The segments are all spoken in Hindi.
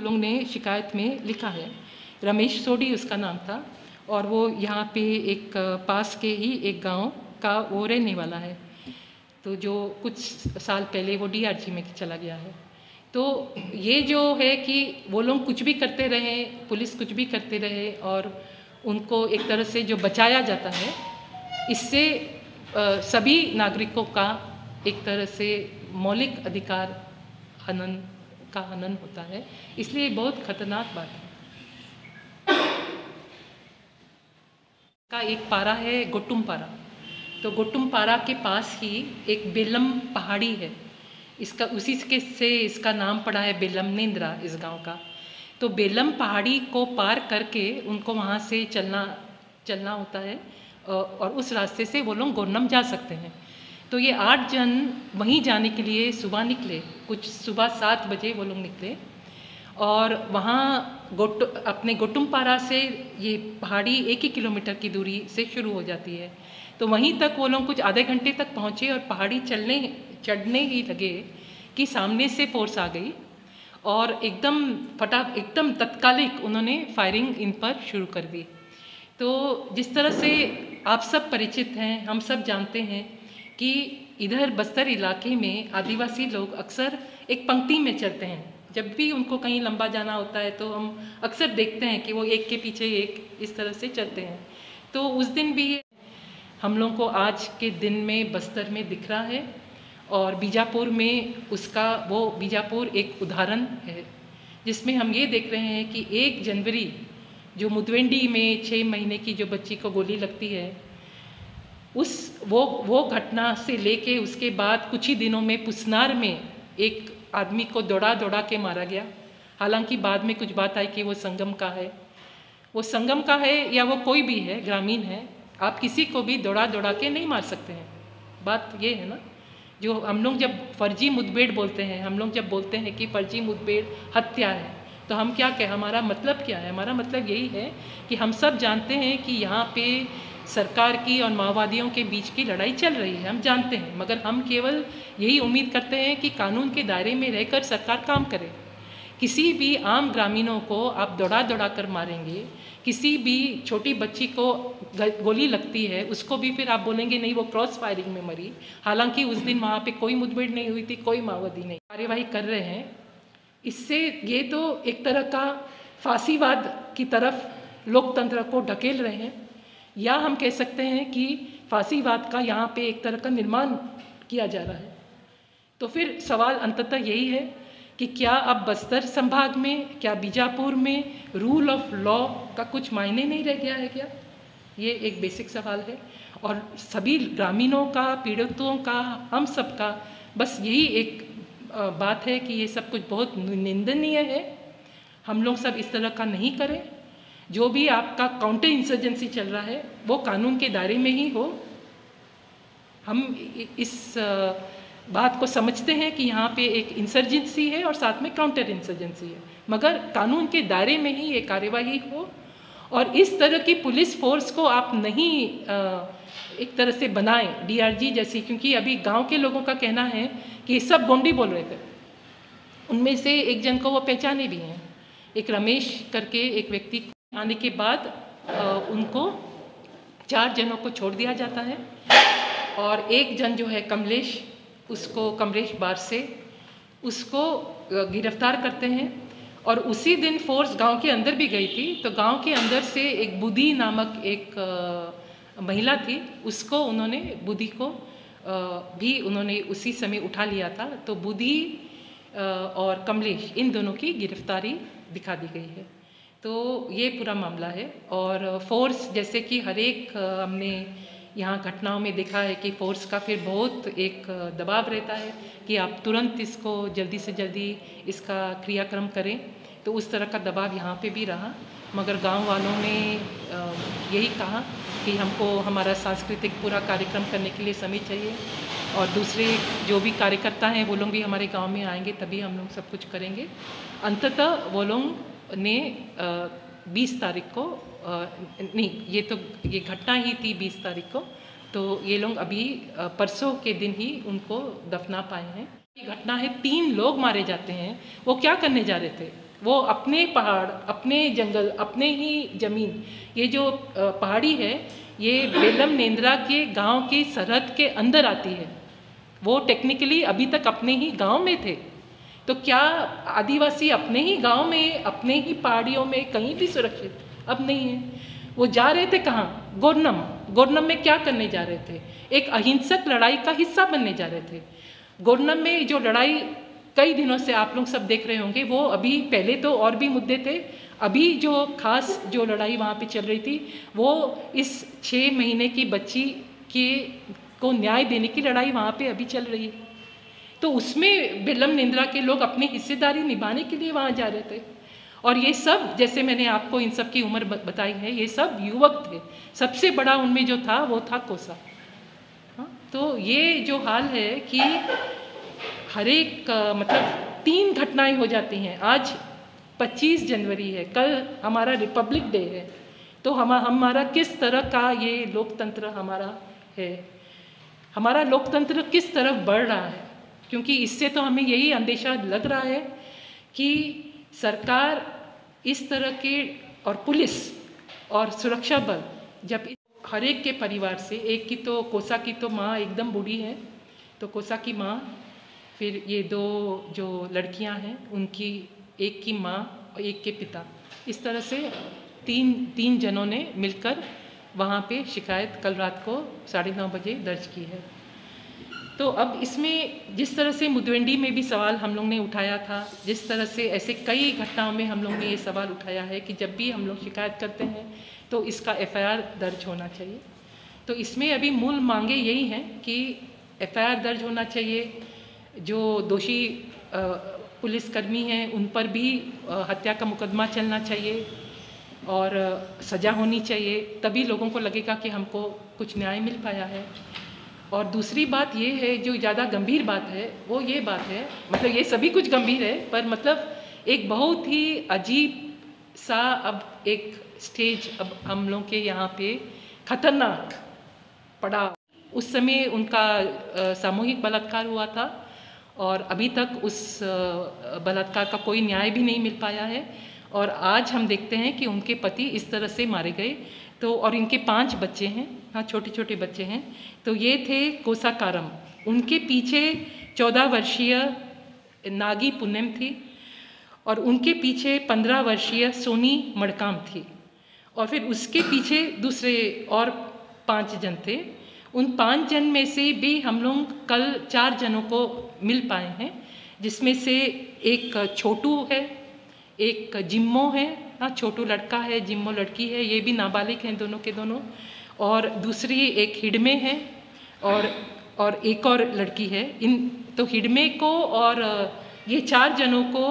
लोग ने शिकायत में लिखा है। रमेश सोडी उसका नाम था और वो यहाँ पे एक पास के ही एक गांव का वो रहने वाला है, तो जो कुछ साल पहले वो डीआरजी में चला गया है। तो ये जो है कि वो लोग कुछ भी करते रहे, पुलिस कुछ भी करते रहे और उनको एक तरह से जो बचाया जाता है, इससे सभी नागरिकों का एक तरह से मौलिक अधिकार हनन होता है। इसलिए बहुत खतरनाक बात है। का एक पारा है गोटुम पारा, तो गोटुम पारा के पास ही एक बेलम पहाड़ी है, इसका उसी से इसका नाम पड़ा है बेलमनेन्द्रा इस गांव का। तो बेलम पहाड़ी को पार करके उनको वहाँ से चलना होता है और उस रास्ते से वो लोग गोरनम जा सकते हैं। तो ये 8 जन वहीं जाने के लिए सुबह निकले, कुछ सुबह 7 बजे वो लोग निकले और वहाँ अपने गोटुमपारा से ये पहाड़ी 1 ही किलोमीटर की दूरी से शुरू हो जाती है। तो वहीं तक वो लोग कुछ आधे घंटे तक पहुँचे और पहाड़ी चढ़ने ही लगे कि सामने से फोर्स आ गई और एकदम तत्कालिक उन्होंने फायरिंग इन पर शुरू कर दी। तो जिस तरह से आप सब परिचित हैं, हम सब जानते हैं कि इधर बस्तर इलाके में आदिवासी लोग अक्सर एक पंक्ति में चलते हैं। जब भी उनको कहीं लंबा जाना होता है तो हम अक्सर देखते हैं कि वो एक के पीछे एक इस तरह से चलते हैं। तो उस दिन भी हम लोग को आज के दिन में बस्तर में दिख रहा है और बीजापुर में बीजापुर एक उदाहरण है जिसमें हम ये देख रहे हैं कि 1 जनवरी जो मुदवेंडी में 6 महीने की जो बच्ची को गोली लगती है, वो घटना से लेके उसके बाद कुछ ही दिनों में पुसनार में एक आदमी को दौड़ा के मारा गया। हालांकि बाद में कुछ बात आई कि वो संगम का है या वो कोई भी है, ग्रामीण है, आप किसी को भी दौड़ा के नहीं मार सकते हैं। बात ये है ना, जो हम लोग जब फर्जी मुठभेड़ बोलते हैं, हम लोग जब बोलते हैं कि फर्जी मुठभेड़ हत्या है, तो हम क्या कहें, हमारा मतलब क्या है? हमारा मतलब यही है कि हम सब जानते हैं कि यहाँ पे सरकार की और माओवादियों के बीच की लड़ाई चल रही है, हम जानते हैं, मगर हम केवल यही उम्मीद करते हैं कि कानून के दायरे में रहकर सरकार काम करे। किसी भी आम ग्रामीणों को आप दौड़ा कर मारेंगे, किसी भी छोटी बच्ची को गोली लगती है उसको भी फिर आप बोलेंगे नहीं वो क्रॉस फायरिंग में मरी, हालांकि उस दिन वहाँ पे कोई मुठभेड़ नहीं हुई थी, कोई माओवादी नहीं कार्यवाही कर रहे हैं। इससे ये तो एक तरह का फांसीवाद की तरफ लोकतंत्र को ढकेल रहे हैं, या हम कह सकते हैं कि फांसीवाद का यहाँ पे एक तरह का निर्माण किया जा रहा है। तो फिर सवाल अंततः यही है कि क्या अब बस्तर संभाग में, क्या बीजापुर में रूल ऑफ लॉ का कुछ मायने नहीं रह गया है क्या? ये एक बेसिक सवाल है और सभी ग्रामीणों का, पीड़ितों का, हम सब का बस यही एक बात है कि ये सब कुछ बहुत निंदनीय है। हम लोग सब इस तरह का नहीं करें। जो भी आपका काउंटर इंसर्जेंसी चल रहा है वो कानून के दायरे में ही हो। हम इस बात को समझते हैं कि यहाँ पे एक इंसर्जेंसी है और साथ में काउंटर इंसर्जेंसी है, मगर कानून के दायरे में ही ये कार्यवाही हो और इस तरह की पुलिस फोर्स को आप नहीं एक तरह से बनाएं डीआरजी जैसी, क्योंकि अभी गांव के लोगों का कहना है कि सब गोंडी बोल रहे थे। उनमें से एक जन को वो पहचाने भी हैं, एक रमेश करके एक व्यक्ति। आने के बाद उनको 4 जनों को छोड़ दिया जाता है और एक जन जो है कमलेश, उसको कमलेश बारसे, उसको गिरफ्तार करते हैं और उसी दिन फोर्स गांव के अंदर भी गई थी। तो गांव के अंदर से एक बुद्धि नामक एक महिला थी, उसको उन्होंने बुद्धि को भी उन्होंने उसी समय उठा लिया था। तो बुद्धि और कमलेश इन दोनों की गिरफ्तारी दिखा दी गई है। तो ये पूरा मामला है और फोर्स जैसे कि हर एक हमने यहाँ घटनाओं में देखा है कि फोर्स का फिर बहुत एक दबाव रहता है कि आप तुरंत इसको जल्दी से जल्दी इसका क्रियाक्रम करें। तो उस तरह का दबाव यहाँ पे भी रहा, मगर गांव वालों ने यही कहा कि हमको हमारा सांस्कृतिक पूरा कार्यक्रम करने के लिए समय चाहिए और दूसरे जो भी कार्यकर्ता हैं वो लोग भी हमारे गांव में आएंगे, तभी हम लोग सब कुछ करेंगे। अंततः वो लोग ने 20 तारीख को नहीं, ये घटना ही थी 20 तारीख को, तो ये लोग अभी परसों के दिन ही उनको दफना पाए हैं। ये घटना है, 3 लोग मारे जाते हैं। वो क्या करने जा रहे थे? वो अपने पहाड़, अपने जंगल, अपने ही ज़मीन, ये जो पहाड़ी है ये बेलम नेंद्रा के गांव की सरहद के अंदर आती है। वो टेक्निकली अभी तक अपने ही गांव में थे, तो क्या आदिवासी अपने ही गांव में, अपने ही पहाड़ियों में कहीं भी सुरक्षित अब नहीं है। वो जा रहे थे कहाँ? गोरनम। गोरनम में क्या करने जा रहे थे? एक अहिंसक लड़ाई का हिस्सा बनने जा रहे थे। गोरनम में जो लड़ाई कई दिनों से आप लोग सब देख रहे होंगे, वो अभी पहले तो और भी मुद्दे थे, अभी जो खास जो लड़ाई वहाँ पे चल रही थी वो इस 6 महीने की बच्ची के को न्याय देने की लड़ाई वहाँ पे अभी चल रही है। तो उसमें बेलम नेंद्रा के लोग अपनी हिस्सेदारी निभाने के लिए वहाँ जा रहे थे। और ये सब, जैसे मैंने आपको इन सब की उम्र बताई है, ये सब युवक थे। सबसे बड़ा उनमें जो था वो था कोसा। हाँ, तो ये जो हाल है कि हर एक मतलब 3 घटनाएं हो जाती हैं। आज 25 जनवरी है, कल हमारा रिपब्लिक डे है, तो हमारा किस तरह का ये लोकतंत्र हमारा है, हमारा लोकतंत्र किस तरफ बढ़ रहा है। क्योंकि इससे तो हमें यही अंदेशा लग रहा है कि सरकार इस तरह के, और पुलिस और सुरक्षा बल, जब हर एक के परिवार से, एक की तो कोसा की तो माँ एकदम बूढ़ी है, तो कोसा की माँ, फिर ये 2 जो लड़कियां हैं उनकी, एक की माँ और एक के पिता, इस तरह से तीन जनों ने मिलकर वहाँ पे शिकायत कल रात को 9:30 बजे दर्ज की है। तो अब इसमें जिस तरह से मुदवेंडी में भी सवाल हम लोग ने उठाया था, जिस तरह से ऐसे कई घटनाओं में हम लोग ने ये सवाल उठाया है कि जब भी हम लोग शिकायत करते हैं तो इसका FIR दर्ज होना चाहिए। तो इसमें अभी मूल मांगे यही हैं कि FIR दर्ज होना चाहिए, जो दोषी पुलिसकर्मी हैं उन पर भी हत्या का मुकदमा चलना चाहिए और सज़ा होनी चाहिए, तभी लोगों को लगेगा कि हमको कुछ न्याय मिल पाया है। और दूसरी बात ये है, जो ज़्यादा गंभीर बात है, वो ये बात है, मतलब ये सभी कुछ गंभीर है, पर मतलब एक बहुत ही अजीब सा अब एक स्टेज अब हम लोग के यहाँ पे खतरनाक पड़ा। उस समय उनका सामूहिक बलात्कार हुआ था और अभी तक उस बलात्कार का कोई न्याय भी नहीं मिल पाया है। और आज हम देखते हैं कि उनके पति इस तरह से मारे गए। तो और इनके 5 बच्चे हैं, हाँ छोटे छोटे बच्चे हैं। तो ये थे कोसा कारम, उनके पीछे 14 वर्षीय नागी पुन्नेम थी और उनके पीछे 15 वर्षीय सोनी मड़काम थी और फिर उसके पीछे दूसरे और 5 जन थे। उन 5 जन में से भी हम लोग कल 4 जनों को मिल पाए हैं, जिसमें से एक छोटू है, एक जिम्मो है, हाँ छोटू लड़का है, जिम्मो लड़की है, ये भी नाबालिग हैं दोनों के दोनों, और दूसरी एक हिडमे है और एक और लड़की है। इन तो हिडमे को और ये 4 जनों को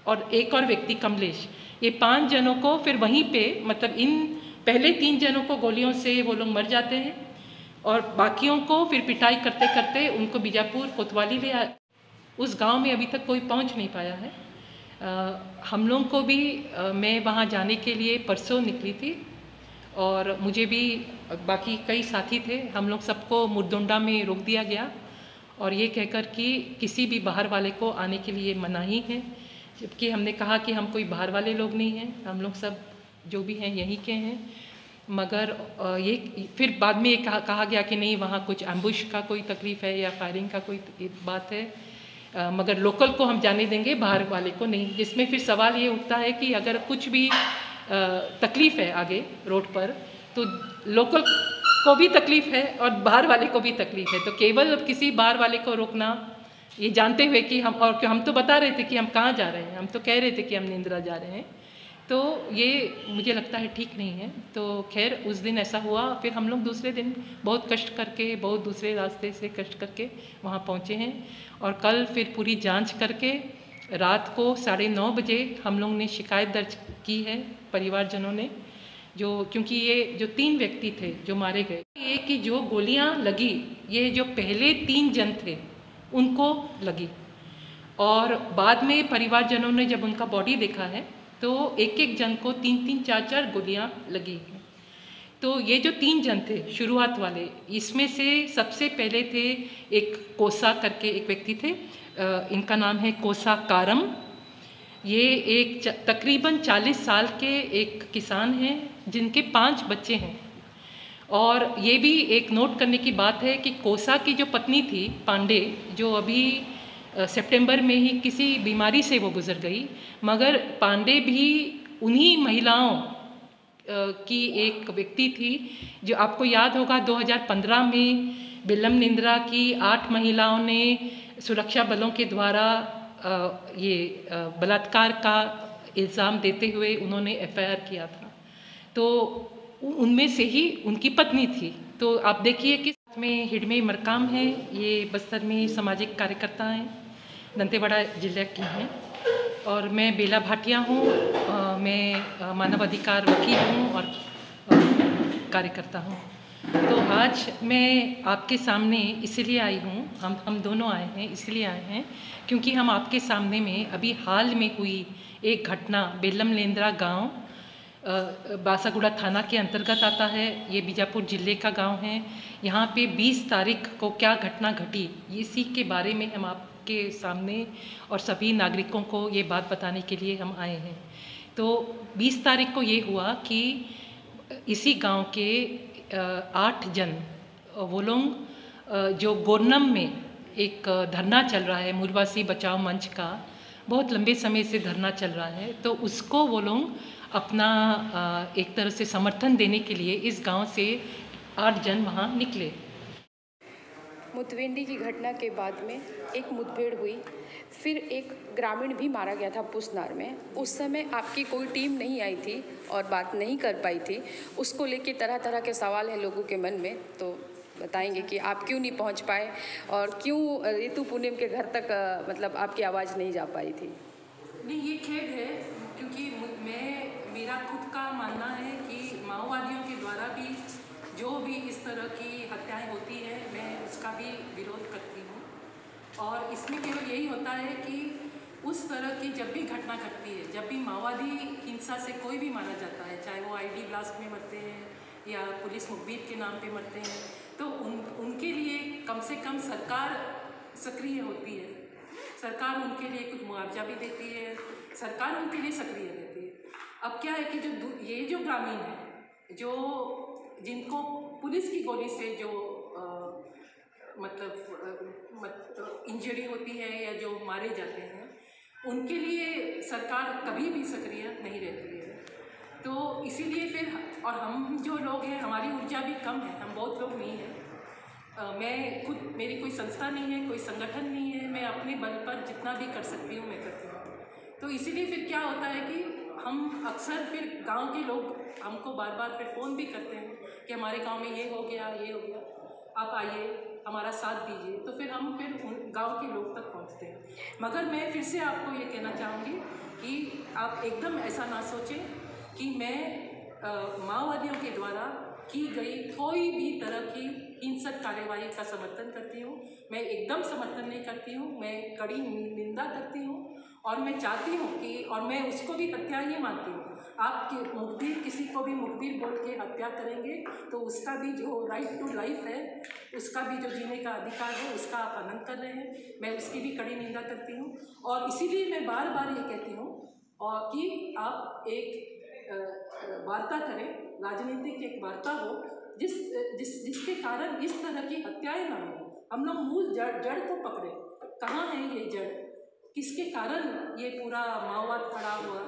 और एक और व्यक्ति कमलेश, ये 5 जनों को फिर वहीं पे, मतलब इन पहले 3 जनों को गोलियों से वो लोग मर जाते हैं और बाकियों को फिर पिटाई करते करते उनको बीजापुर कोतवाली ले आए। उस गांव में अभी तक कोई पहुंच नहीं पाया है। हम लोग को भी मैं वहां जाने के लिए परसों निकली थी और मुझे भी बाकी कई साथी थे, हम लोग सबको मुरदोंडा में रोक दिया गया और ये कहकर कि किसी भी बाहर वाले को आने के लिए मनाही है, जबकि हमने कहा कि हम कोई बाहर वाले लोग नहीं हैं, हम लोग सब जो भी हैं यहीं के हैं। मगर ये फिर बाद में ये कहा गया कि नहीं, वहाँ कुछ एम्बुश का कोई तकलीफ़ है या फायरिंग का कोई बात है, मगर लोकल को हम जाने देंगे, बाहर वाले को नहीं। जिसमें फिर सवाल ये उठता है कि अगर कुछ भी तकलीफ़ है आगे रोड पर, तो लोकल को भी तकलीफ़ है और बाहर वाले को भी तकलीफ़ है। तो केवल किसी बाहर वाले को रोकना, ये जानते हुए कि हम तो बता रहे थे कि हम कहाँ जा रहे हैं, हम तो कह रहे थे कि हम नेंद्रा जा रहे हैं, तो ये मुझे लगता है ठीक नहीं है। तो खैर उस दिन ऐसा हुआ, फिर हम लोग दूसरे दिन बहुत कष्ट करके, बहुत दूसरे रास्ते से कष्ट करके वहाँ पहुँचे हैं और कल फिर पूरी जांच करके रात को 9:30 बजे हम लोग ने शिकायत दर्ज की है परिवारजनों ने, जो क्योंकि ये जो 3 व्यक्ति थे जो मारे गए, ये कि जो गोलियां लगी, ये जो पहले 3 जन थे उनको लगी और बाद में परिवारजनों ने जब उनका बॉडी देखा है तो एक एक जन को 3-3, 4-4 गोलियां लगी हैं। तो ये जो 3 जन थे शुरुआत वाले, इसमें से सबसे पहले थे एक कोसा करके एक व्यक्ति थे, इनका नाम है कोसा कारम, ये एक तकरीबन 40 साल के एक किसान हैं जिनके 5 बच्चे हैं। और ये भी एक नोट करने की बात है कि कोसा की जो पत्नी थी पांडे, जो अभी सितंबर में ही किसी बीमारी से वो गुजर गई, मगर पांडे भी उन्हीं महिलाओं की एक व्यक्ति थी जो आपको याद होगा 2015 में बिलम निंद्रा की 8 महिलाओं ने सुरक्षा बलों के द्वारा ये बलात्कार का इल्ज़ाम देते हुए उन्होंने एफआईआर किया था। तो उनमें से ही उनकी पत्नी थी। तो आप देखिए कि में हिडमे मरकाम है, ये बस्तर में सामाजिक कार्यकर्ता हैं, दंतेवाड़ा जिले की हैं। और मैं बेला भाटिया हूँ, मैं मानव अधिकार वकील हूँ और कार्यकर्ता हूँ। तो आज मैं आपके सामने इसलिए आई हूँ, हम दोनों आए हैं इसलिए आए हैं क्योंकि हम आपके सामने में अभी हाल में हुई एक घटना, बेलम लेंद्रा गांव बासागुड़ा थाना के अंतर्गत आता है, ये बीजापुर जिले का गांव है। यहाँ पे 20 तारीख को क्या घटना घटी, इसी के बारे में हम आपके सामने और सभी नागरिकों को ये बात बताने के लिए हम आए हैं। तो 20 तारीख को ये हुआ कि इसी गांव के 8 जन, वो लोग जो गोरनम में एक धरना चल रहा है, मूलवासी बचाओ मंच का, बहुत लंबे समय से धरना चल रहा है, तो उसको वो लोग अपना एक तरह से समर्थन देने के लिए इस गांव से 8 जन वहां निकले। मुतवेंडी की घटना के बाद में एक मुठभेड़ हुई, फिर एक ग्रामीण भी मारा गया था पुसनार में। उस समय आपकी कोई टीम नहीं आई थी और बात नहीं कर पाई थी। उसको लेके तरह तरह के सवाल हैं लोगों के मन में, तो बताएंगे कि आप क्यों नहीं पहुंच पाए और क्यों रितु पूनम के घर तक मतलब आपकी आवाज़ नहीं जा पाई थी। नहीं, ये खेद है क्योंकि मेरा खुद का मानना है कि माओवादियों के द्वारा भी जो भी इस तरह की हत्याएं होती है, मैं उसका भी विरोध करती हूँ। और इसमें केवल यही होता है कि उस तरह की जब भी घटना घटती है, जब भी माओवादी हिंसा से कोई भी मारा जाता है, चाहे वो आईडी ब्लास्ट में मरते हैं या पुलिस मुखबिर के नाम पे मरते हैं, तो उनके लिए कम से कम सरकार सक्रिय होती है, सरकार उनके लिए कुछ मुआवजा भी देती है, सरकार उनके लिए सक्रिय रहती है। अब क्या है कि ये जो ग्रामीण है, जो जिनको पुलिस की गोली से जो मतलब इंजरी होती है या जो मारे जाते हैं, उनके लिए सरकार कभी भी सक्रिय नहीं रहती है। तो इसीलिए फिर, और हम जो लोग हैं, हमारी ऊर्जा भी कम है, हम बहुत लोग नहीं हैं। मैं खुद, मेरी कोई संस्था नहीं है, कोई संगठन नहीं है, मैं अपने बल पर जितना भी कर सकती हूँ मैं करती हूँ। तो इसीलिए फिर क्या होता है कि हम अक्सर फिर गांव के लोग हमको बार बार फिर फ़ोन भी करते हैं कि हमारे गांव में ये हो गया, आप आइए, हमारा साथ दीजिए। तो फिर हम गांव के लोग तक पहुंचते हैं। मगर मैं फिर से आपको ये कहना चाहूँगी कि आप एकदम ऐसा ना सोचें कि मैं माओवादियों के द्वारा की गई कोई भी तरह की हिंसक कार्यवाही का समर्थन करती हूँ। मैं एकदम समर्थन नहीं करती हूँ, मैं कड़ी निंदा करती हूँ और मैं चाहती हूँ कि, और मैं उसको भी हत्या ही मानती हूँ। आप मुखबिर, किसी को भी मुखबिर बोल के हत्या करेंगे तो उसका भी जो राइट टू लाइफ है, उसका भी जो जीने का अधिकार है, उसका आप हनन कर रहे हैं। मैं उसकी भी कड़ी निंदा करती हूँ और इसीलिए मैं बार बार ये कहती हूँ और कि आप एक वार्ता करें, राजनीतिक एक वार्ता हो जिसके कारण इस तरह की हत्याएं ना हो। हम लोग मूल जड़ को पकड़े, कहाँ है ये जड़, किसके कारण ये पूरा माओवाद खड़ा हुआ,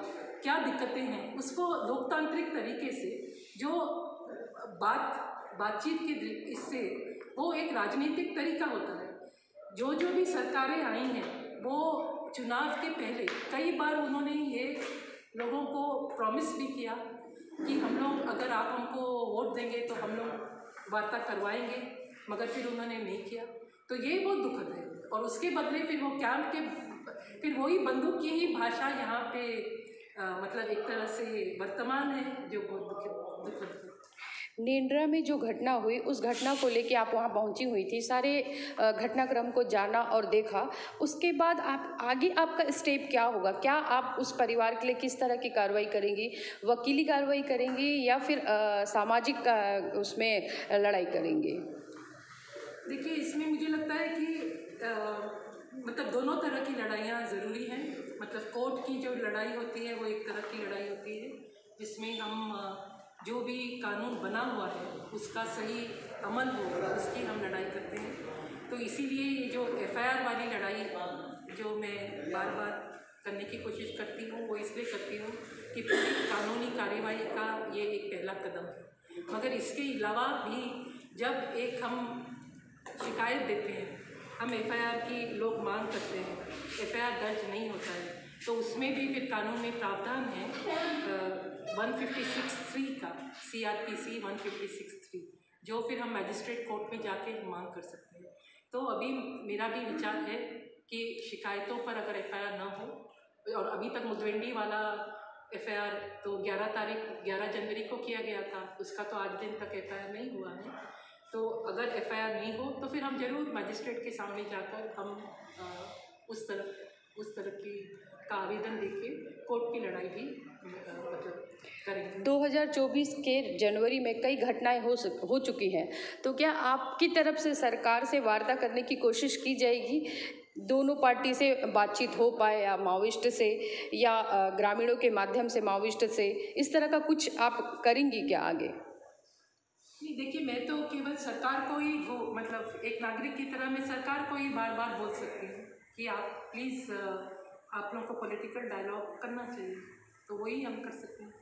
क्या दिक्कतें हैं, उसको लोकतांत्रिक तरीके से जो बातचीत के इससे, वो एक राजनीतिक तरीका होता है। जो भी सरकारें आई हैं वो चुनाव के पहले कई बार उन्होंने ये लोगों को प्रॉमिस भी किया कि हम लोग, अगर आप हमको वोट देंगे तो हम लोग वार्ता करवाएंगे, मगर फिर उन्होंने नहीं किया। तो ये बहुत दुखद है। और उसके बदले फिर वो कैंप के फिर वही बंदूक की ही भाषा यहाँ पे मतलब एक तरह से वर्तमान है, जो बहुत दुखद है। नेंद्रा में जो घटना हुई, उस घटना को लेके आप वहाँ पहुँची हुई थी, सारे घटनाक्रम को जाना और देखा। उसके बाद आप आगे, आपका स्टेप क्या होगा? क्या आप उस परिवार के लिए किस तरह की कार्रवाई करेंगी? वकीली कार्रवाई करेंगी या फिर सामाजिक उसमें लड़ाई करेंगे? देखिए, इसमें मुझे लगता है कि मतलब दोनों तरह की लड़ाइयाँ ज़रूरी हैं। मतलब कोर्ट की जो लड़ाई होती है वो एक तरह की लड़ाई होती है जिसमें हम जो भी कानून बना हुआ है उसका सही अमल हो, उसकी हम लड़ाई करते हैं। तो इसीलिए ये जो एफआईआर वाली लड़ाई जो मैं बार बार करने की कोशिश करती हूँ वो इसलिए करती हूँ कि पूरी कानूनी कार्यवाही का ये एक पहला कदम है। मगर इसके अलावा भी जब एक हम शिकायत देते हैं, हम एफआईआर की लोग मांग करते हैं, एफआईआर दर्ज नहीं होता है, तो उसमें भी फिर कानून में प्रावधान है 156(3) का, CRPC 156(3), जो फिर हम मजिस्ट्रेट कोर्ट में जाके मांग कर सकते हैं। तो अभी मेरा भी विचार है कि शिकायतों पर अगर एफआईआर ना हो, और अभी तक मुदवेंडी वाला एफआईआर तो 11 जनवरी को किया गया था, उसका तो आज दिन तक एफआईआर नहीं हुआ है। तो अगर एफआईआर नहीं हो तो फिर हम ज़रूर मजिस्ट्रेट के सामने जाकर हम उस तरह की का आवेदन देके कोर्ट की लड़ाई भी मतलब करेंगे। 2024 के जनवरी में कई घटनाएं हो चुकी हैं, तो क्या आपकी तरफ से सरकार से वार्ता करने की कोशिश की जाएगी? दोनों पार्टी से बातचीत हो पाए, या माओइस्ट से या ग्रामीणों के माध्यम से माओइस्ट से, इस तरह का कुछ आप करेंगी क्या आगे? नहीं, देखिए, मैं तो केवल सरकार को ही वो मतलब एक नागरिक की तरह मैं सरकार को ही बार बार बोल सकती हूँ कि आप प्लीज़ आप लोगों को पॉलिटिकल डायलॉग करना चाहिए, तो वही हम कर सकते हैं।